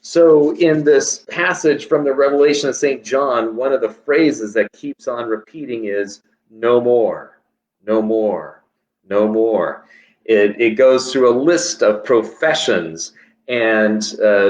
So in this passage from the Revelation of St. John, one of the phrases that keeps on repeating is no more, no more, no more. It goes through a list of professions, and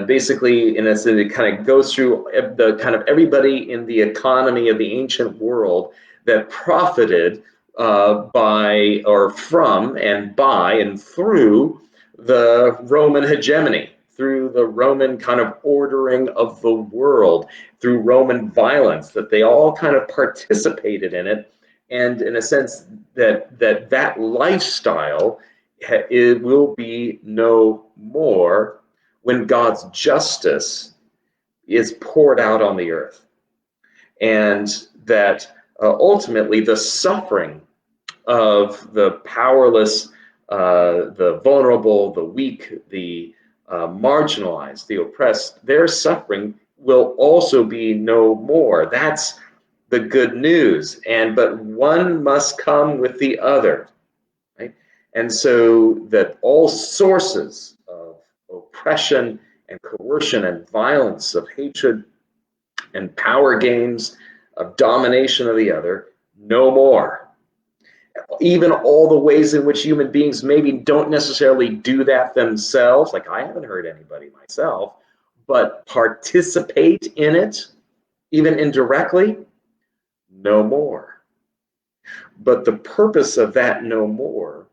basically, in a sense, it kind of goes through the kind of everybody in the economy of the ancient world that profited by or from and by and through the Roman hegemony, through the Roman kind of ordering of the world, through Roman violence, that they all kind of participated in it. And in a sense, that lifestyle, it will be no more when God's justice is poured out on the earth. And that ultimately the suffering of the powerless, the vulnerable, the weak, the marginalized, the oppressed, their suffering will also be no more. That's the good news. But one must come with the other, right? And so that all sources of oppression and coercion and violence, of hatred and power games, of domination of the other, no more. Even all the ways in which human beings maybe don't necessarily do that themselves, like I haven't hurt anybody myself, but participate in it, even indirectly, no more. But the purpose of that no more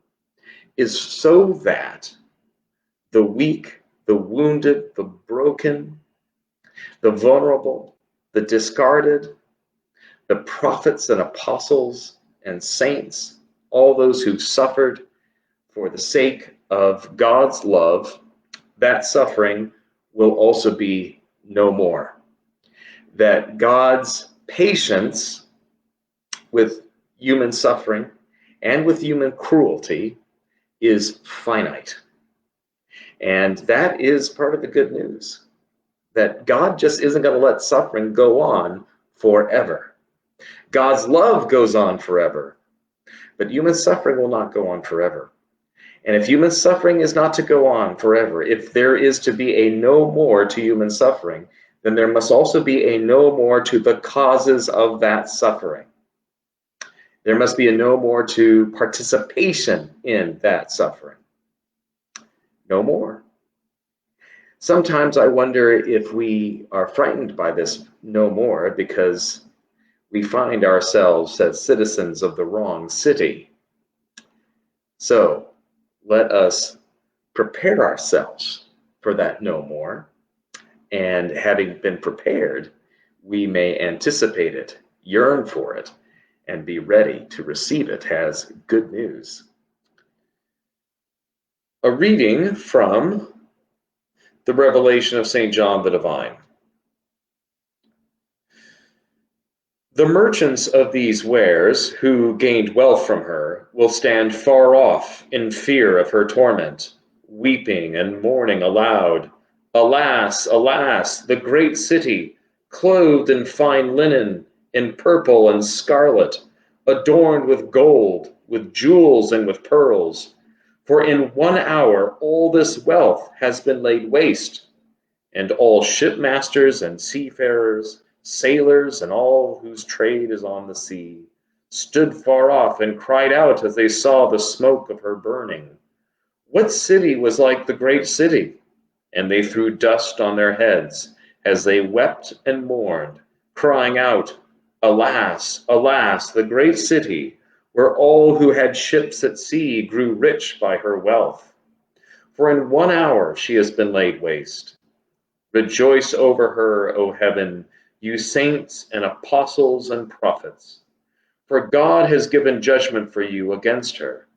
is so that the weak, the wounded, the broken, the vulnerable, the discarded, the prophets and apostles and saints, all those who suffered for the sake of God's love, that suffering will also be no more. That God's patience with human suffering and with human cruelty is finite. And that is part of the good news, that God just isn't going to let suffering go on forever. God's love goes on forever, but human suffering will not go on forever. And if human suffering is not to go on forever, if there is to be a no more to human suffering, then there must also be a no more to the causes of that suffering. There must be a no more to participation in that suffering. No more. Sometimes I wonder if we are frightened by this no more because we find ourselves as citizens of the wrong city. So let us prepare ourselves for that no more, and having been prepared, we may anticipate it, yearn for it, and be ready to receive it as good news. A reading from the Revelation of St. John the Divine. The merchants of these wares, who gained wealth from her, will stand far off in fear of her torment, weeping and mourning aloud. Alas, alas, the great city, clothed in fine linen, in purple and scarlet, adorned with gold, with jewels, and with pearls. For in 1 hour all this wealth has been laid waste, and all shipmasters and seafarers, sailors, and all whose trade is on the sea, stood far off and cried out as they saw the smoke of her burning. What city was like the great city? And they threw dust on their heads as they wept and mourned, crying out, Alas, alas, the great city, where all who had ships at sea grew rich by her wealth. For in 1 hour she has been laid waste. Rejoice over her, O heaven, you saints and apostles and prophets, for God has given judgment for you against her.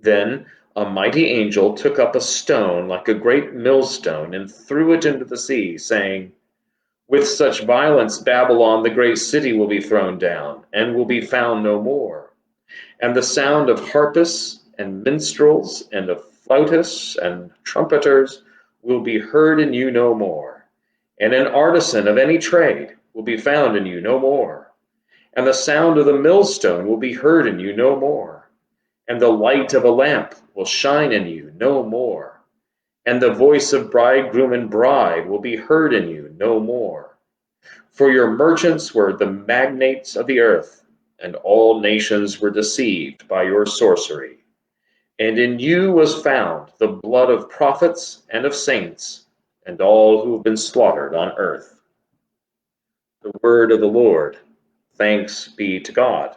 Then a mighty angel took up a stone like a great millstone and threw it into the sea, saying, With such violence Babylon, the great city, will be thrown down, and will be found no more. And the sound of harpists and minstrels and of flautists and trumpeters will be heard in you no more. And an artisan of any trade will be found in you no more. And the sound of the millstone will be heard in you no more. And the light of a lamp will shine in you no more. and the voice of bridegroom and bride will be heard in you no more. For your merchants were the magnates of the earth, and all nations were deceived by your sorcery. And in you was found the blood of prophets and of saints, and all who have been slaughtered on earth. The word of the Lord. Thanks be to God.